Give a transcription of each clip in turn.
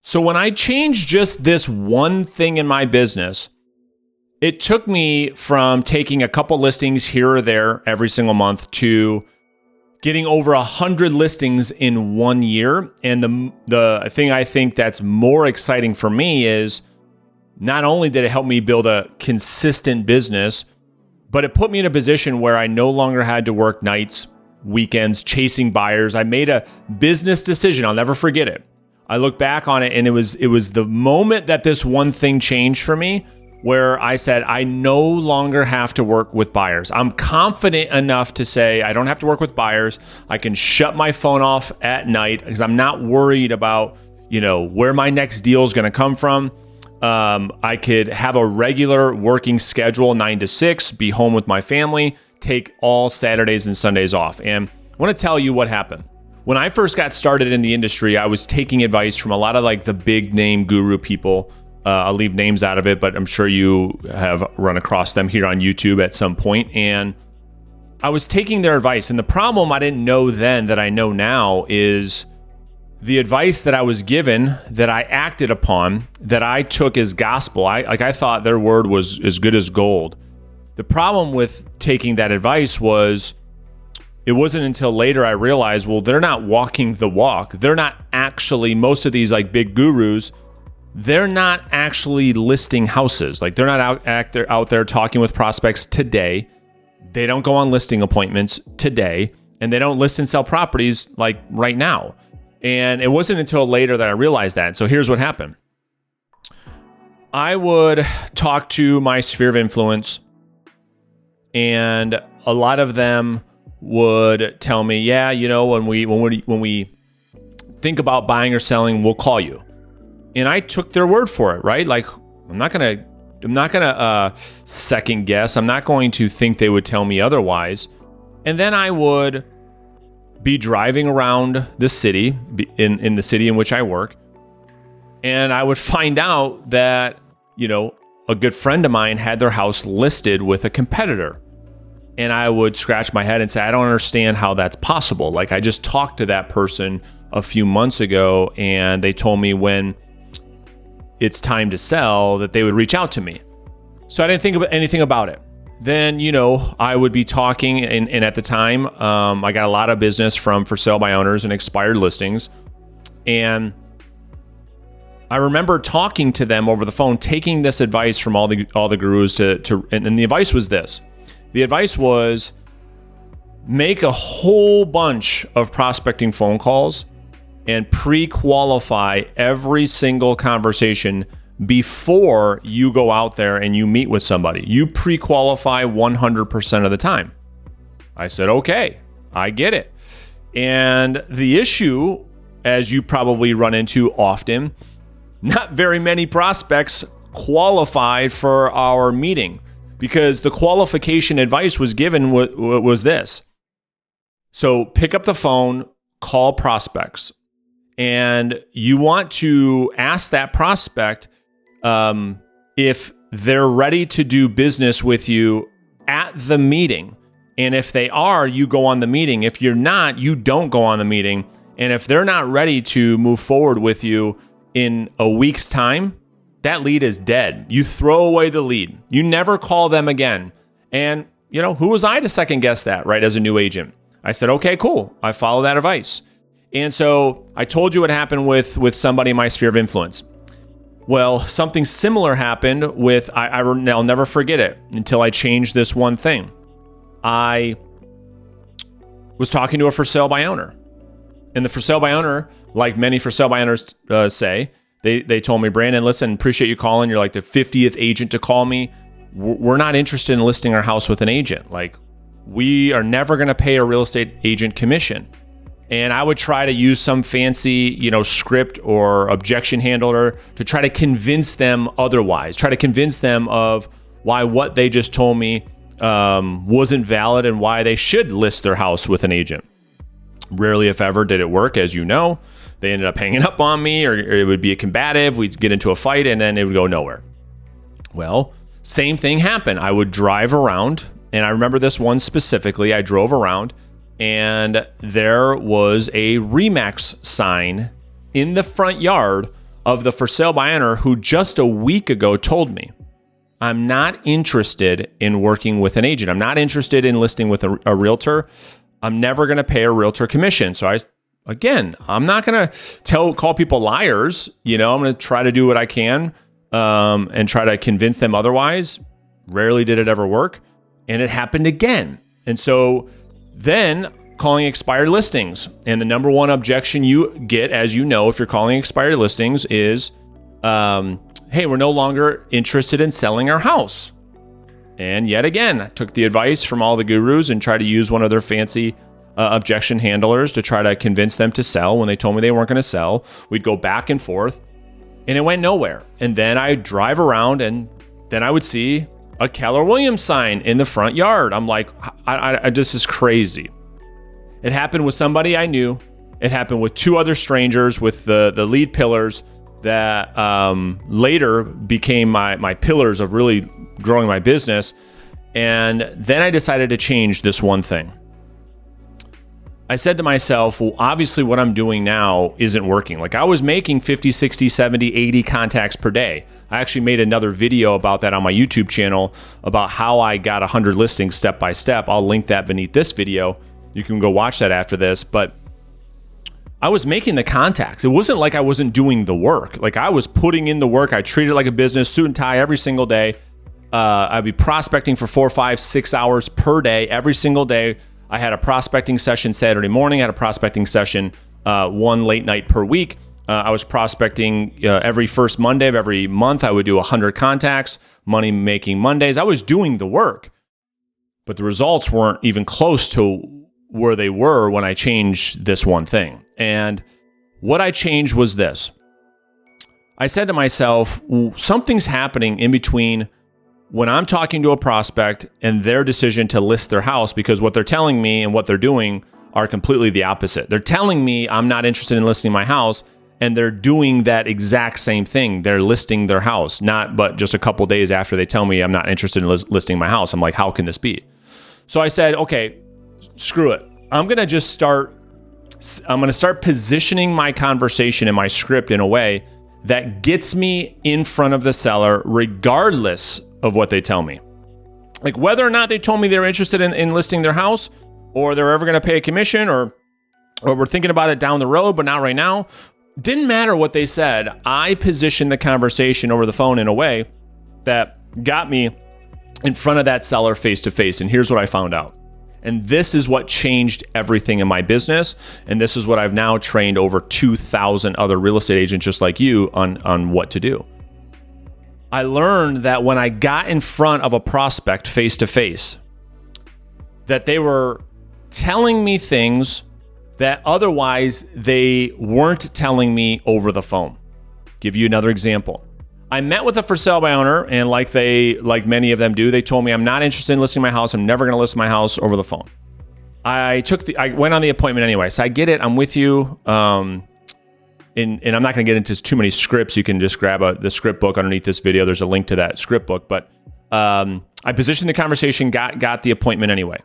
So when I changed just this one thing in my business, it took me from taking a couple listings here or there every single month to getting over 100 listings in 1 year. And the thing I think that's more exciting for me is not only did it help me build a consistent business, but it put me in a position where I no longer had to work nights, weekends, chasing buyers. I made a business decision. I'll never forget it. I look back on it, and it was the moment that this one thing changed for me, where I said, I no longer have to work with buyers. I'm confident enough to say I don't have to work with buyers. I can shut my phone off at night because I'm not worried about, where my next deal is going to come from. I could have a regular working schedule, 9 to 6, be home with my family, take all Saturdays and Sundays off. And I want to tell you what happened. When I first got started in the industry, I was taking advice from a lot of the big name guru people. I'll leave names out of it, but I'm sure you have run across them here on YouTube at some point. And I was taking their advice. And the problem I didn't know then that I know now is the advice that I was given, that I acted upon, that I took as gospel. I thought their word was as good as gold. The problem with taking that advice was it wasn't until later I realized, well, they're not walking the walk. They're not actually, most of these big gurus, they're not actually listing houses. They're not out there talking with prospects today. They don't go on listing appointments today, and they don't list and sell properties right now. And it wasn't until later that I realized that. So here's what happened. I would talk to my sphere of influence, and a lot of them would tell me, yeah, when we think about buying or selling, we'll call you. And I took their word for it, right? I'm not gonna second guess. I'm not going to think they would tell me otherwise. And then I would be driving around the city, in the city in which I work, and I would find out that, a good friend of mine had their house listed with a competitor. And I would scratch my head and say, I don't understand how that's possible. I just talked to that person a few months ago, and they told me when it's time to sell that they would reach out to me. So I didn't think about anything about it. Then, I would be talking, and at the time, I got a lot of business from for sale by owners and expired listings. And I remember talking to them over the phone, taking this advice from all the gurus and the advice was this. The advice was make a whole bunch of prospecting phone calls and pre-qualify every single conversation before you go out there and you meet with somebody. You pre-qualify 100% of the time. I said, okay, I get it. And the issue, as you probably run into often, not very many prospects qualified for our meeting, because the qualification advice was given was this. So pick up the phone, call prospects, and you want to ask that prospect if they're ready to do business with you at the meeting. And if they are, you go on the meeting. If you're not, you don't go on the meeting. And if they're not ready to move forward with you in a week's time, that lead is dead. You throw away the lead. You never call them again. And, who was I to second guess that, right, as a new agent? I said, okay, cool. I follow that advice. And so I told you what happened with somebody in my sphere of influence. Well, something similar happened with, I'll never forget it until I changed this one thing. I was talking to a for sale by owner. And the for sale by owner, like many for sale by owners say, they told me, Brandon, listen, appreciate you calling. You're the 50th agent to call me. We're not interested in listing our house with an agent. We are never going to pay a real estate agent commission. And I would try to use some fancy, script or objection handler to try to convince them otherwise, try to convince them of why what they just told me wasn't valid and why they should list their house with an agent. Rarely, if ever, did it work, as you know. They ended up hanging up on me, or it would be a combative. We'd get into a fight, and then it would go nowhere. Well, same thing happened. I would drive around, and I remember this one specifically. I drove around, and there was a RE/MAX sign in the front yard of the for sale by owner who just a week ago told me, I'm not interested in working with an agent. I'm not interested in listing with a realtor. I'm never going to pay a realtor commission. So I'm not going to call people liars. I'm going to try to do what I can and try to convince them otherwise. Rarely did it ever work. And it happened again. And so then calling expired listings. And the number one objection you get, as you know, if you're calling expired listings is, hey, we're no longer interested in selling our house. And yet again, I took the advice from all the gurus and tried to use one of their fancy objection handlers to try to convince them to sell when they told me they weren't going to sell. We'd go back and forth and it went nowhere. And then I'd drive around and then I would see a Keller Williams sign in the front yard. I'm like, this is crazy. It happened with somebody I knew. It happened with two other strangers with the lead pillars that later became my pillars of really growing my business. And then I decided to change this one thing. I said to myself, well, obviously what I'm doing now isn't working. Like I was making 50, 60, 70, 80 contacts per day. I actually made another video about that on my YouTube channel about how I got 100 listings step by step. I'll link that beneath this video. You can go watch that after this. But I was making the contacts. It wasn't like I wasn't doing the work. Like I was putting in the work. I treated it like a business, suit and tie every single day. I'd be prospecting for 4, 5, 6 hours per day, every single day. I had a prospecting session Saturday morning. I had a prospecting session one late night per week. I was prospecting every first Monday of every month. I would do 100 contacts, money making Mondays. I was doing the work, but the results weren't even close to where they were when I changed this one thing. And what I changed was this. I said to myself, something's happening in between when I'm talking to a prospect and their decision to list their house, because what they're telling me and what they're doing are completely the opposite. They're telling me I'm not interested in listing my house, and they're doing that exact same thing. They're listing their house, but just a couple days after they tell me I'm not interested in listing my house. I'm like, how can this be? So I said, okay, screw it. I'm going to start positioning my conversation and my script in a way that gets me in front of the seller regardless of what they tell me. Like whether or not they told me they were interested in listing their house, or they're ever going to pay a commission, or we're thinking about it down the road, but not right now. Didn't matter what they said. I positioned the conversation over the phone in a way that got me in front of that seller face to face. And here's what I found out. And this is what changed everything in my business. And this is what I've now trained over 2,000 other real estate agents just like you on what to do. I learned that when I got in front of a prospect face to face, that they were telling me things that otherwise they weren't telling me over the phone. Give you another example. I met with a for sale by owner, and like many of them do, they told me I'm not interested in listing my house. I'm never going to list my house over the phone. I went on the appointment anyway. So I get it. I'm with you. And I'm not going to get into too many scripts. You can just grab the script book underneath this video. There's a link to that script book. But I positioned the conversation, got the appointment anyway.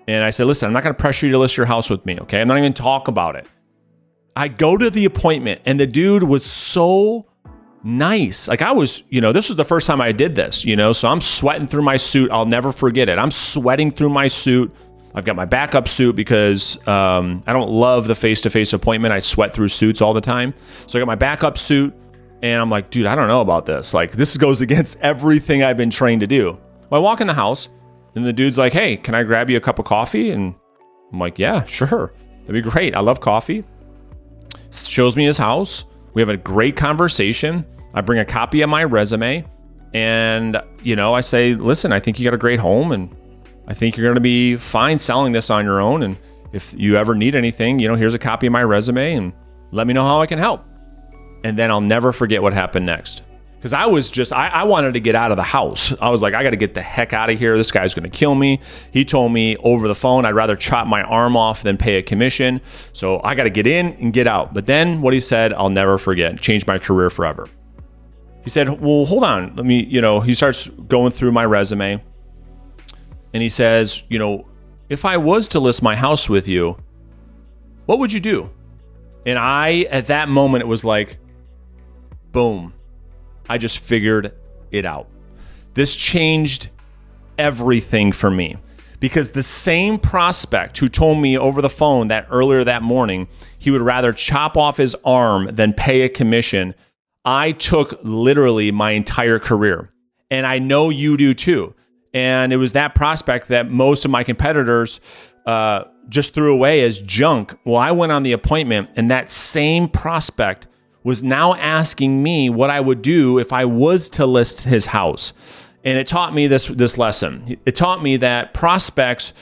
And I said, listen, I'm not going to pressure you to list your house with me, okay? I'm not even talk about it. I go to the appointment, and the dude was so nice. Like I was, this was the first time I did this, so I'm sweating through my suit. I'll never forget it. I'm sweating through my suit. I've got my backup suit because I don't love the face-to-face appointment. I sweat through suits all the time. So I got my backup suit, and I'm like, dude, I don't know about this. Like, this goes against everything I've been trained to do. Well, I walk in the house, and the dude's like, hey, can I grab you a cup of coffee? And I'm like, yeah, sure. That'd be great. I love coffee. Shows me his house. We have a great conversation. I bring a copy of my resume, and, I say, listen, I think you got a great home, and I think you're going to be fine selling this on your own. And if you ever need anything, here's a copy of my resume, and let me know how I can help. And then I'll never forget what happened next. Because I wanted to get out of the house. I was like, I got to get the heck out of here. This guy's going to kill me. He told me over the phone, I'd rather chop my arm off than pay a commission. So I got to get in and get out. But then what he said, I'll never forget. Changed my career forever. He said, well, hold on. Let me, he starts going through my resume. And he says, if I was to list my house with you, what would you do? And at that moment, it was like, boom, I just figured it out. This changed everything for me, because the same prospect who told me over the phone that earlier that morning he would rather chop off his arm than pay a commission, I took literally my entire career. And I know you do too. And it was that prospect that most of my competitors just threw away as junk. Well, I went on the appointment, and that same prospect was now asking me what I would do if I was to list his house. And it taught me this lesson. It taught me that prospects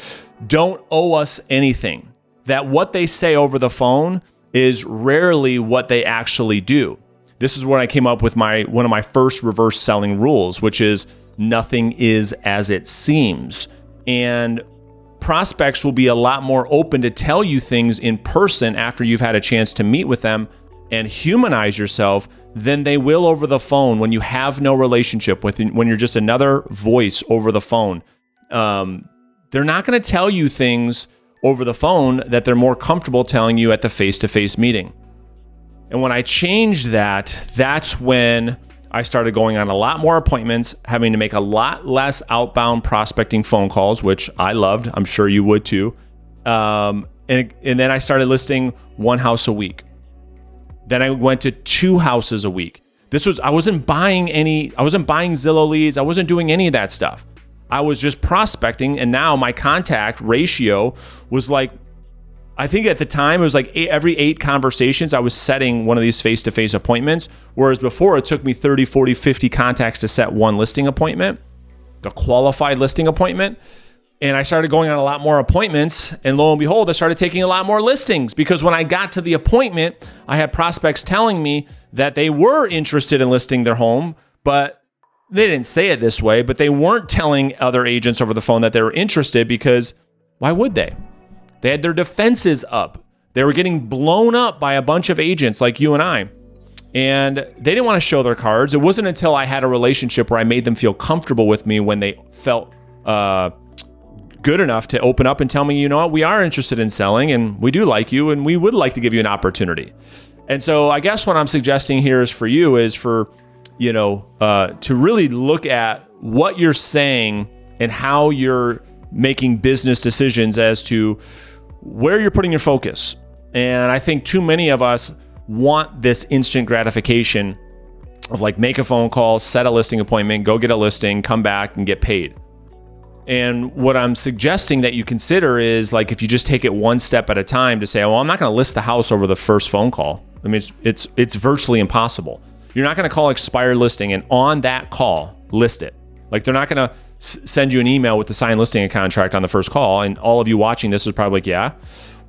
don't owe us anything, that what they say over the phone is rarely what they actually do. This is when I came up with one of my first reverse selling rules, which is nothing is as it seems. And prospects will be a lot more open to tell you things in person after you've had a chance to meet with them and humanize yourself than they will over the phone when you have no relationship with, when you're just another voice over the phone. They're not going to tell you things over the phone that they're more comfortable telling you at the face-to-face meeting. And when I changed that, that's when I started going on a lot more appointments, having to make a lot less outbound prospecting phone calls, which I loved. I'm sure you would too. And then I started listing one house a week. Then I went to 2 houses a week. I wasn't buying Zillow leads. I wasn't doing any of that stuff. I was just prospecting. And now my contact ratio was like, I think at the time it was like every 8 conversations I was setting one of these face-to-face appointments, whereas before it took me 30, 40, 50 contacts to set one listing appointment, the qualified listing appointment. And I started going on a lot more appointments, and lo and behold, I started taking a lot more listings, because when I got to the appointment, I had prospects telling me that they were interested in listing their home, but they didn't say it this way, but they weren't telling other agents over the phone that they were interested, because why would they? They had their defenses up. They were getting blown up by a bunch of agents like you and I. And they didn't want to show their cards. It wasn't until I had a relationship where I made them feel comfortable with me, when they felt good enough to open up and tell me, you know what, we are interested in selling, and we do like you, and we would like to give you an opportunity. And so I guess what I'm suggesting here is for you is to really look at what you're saying and how you're making business decisions as to where you're putting your focus. And I think too many of us want this instant gratification of like, make a phone call, set a listing appointment, go get a listing, come back and get paid. And what I'm suggesting that you consider is, like, if you just take it one step at a time to say, well, I'm not going to list the house over the first phone call. I mean, it's virtually impossible. You're not going to call expired listing and on that call list it. Like, they're not going to send you an email with the signed listing contract on the first call. And all of you watching this is probably like, yeah,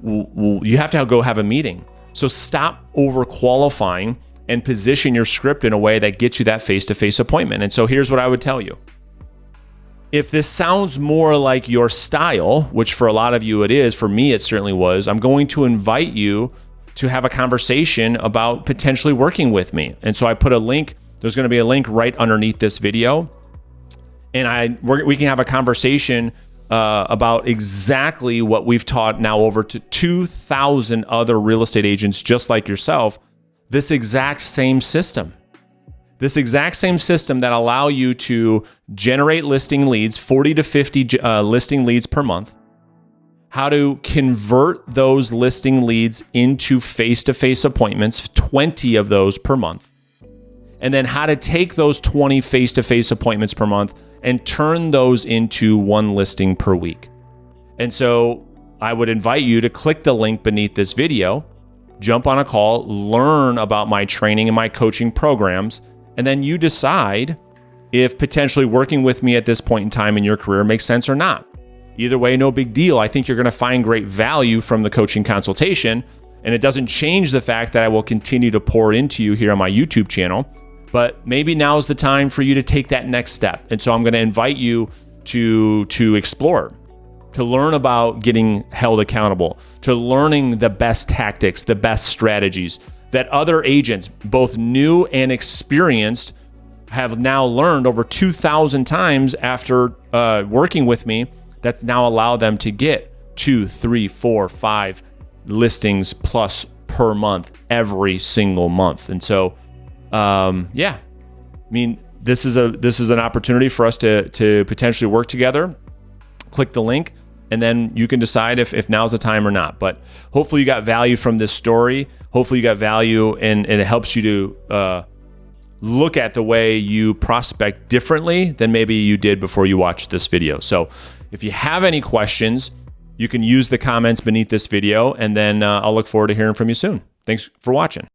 well, you have to go have a meeting. So stop over qualifying and position your script in a way that gets you that face-to-face appointment. And so here's what I would tell you. If this sounds more like your style, which for a lot of you it is, for me it certainly was, I'm going to invite you to have a conversation about potentially working with me. And so I put a link, there's going to be a link right underneath this video. And we can have a conversation about exactly what we've taught now over to 2,000 other real estate agents just like yourself, this exact same system. This exact same system that allow you to generate listing leads, 40 to 50 listing leads per month, how to convert those listing leads into face-to-face appointments, 20 of those per month, and then how to take those 20 face-to-face appointments per month and turn those into one listing per week. And so I would invite you to click the link beneath this video, jump on a call, learn about my training and my coaching programs, and then you decide if potentially working with me at this point in time in your career makes sense or not. Either way, no big deal. I think you're going to find great value from the coaching consultation, and it doesn't change the fact that I will continue to pour into you here on my YouTube channel. But maybe now is the time for you to take that next step. And so I'm going to invite you to explore, to learn about getting held accountable, to learning the best tactics, the best strategies that other agents, both new and experienced, have now learned over 2,000 times after working with me. That's now allowed them to get 2, 3, 4, 5 listings plus per month every single month. And so yeah, I mean, this is an opportunity for us to potentially work together. Click the link, and then you can decide if now's the time or not. But hopefully you got value from this story. Hopefully you got value, and it helps you to look at the way you prospect differently than maybe you did before you watched this video. So if you have any questions, you can use the comments beneath this video, and then I'll look forward to hearing from you soon. Thanks for watching.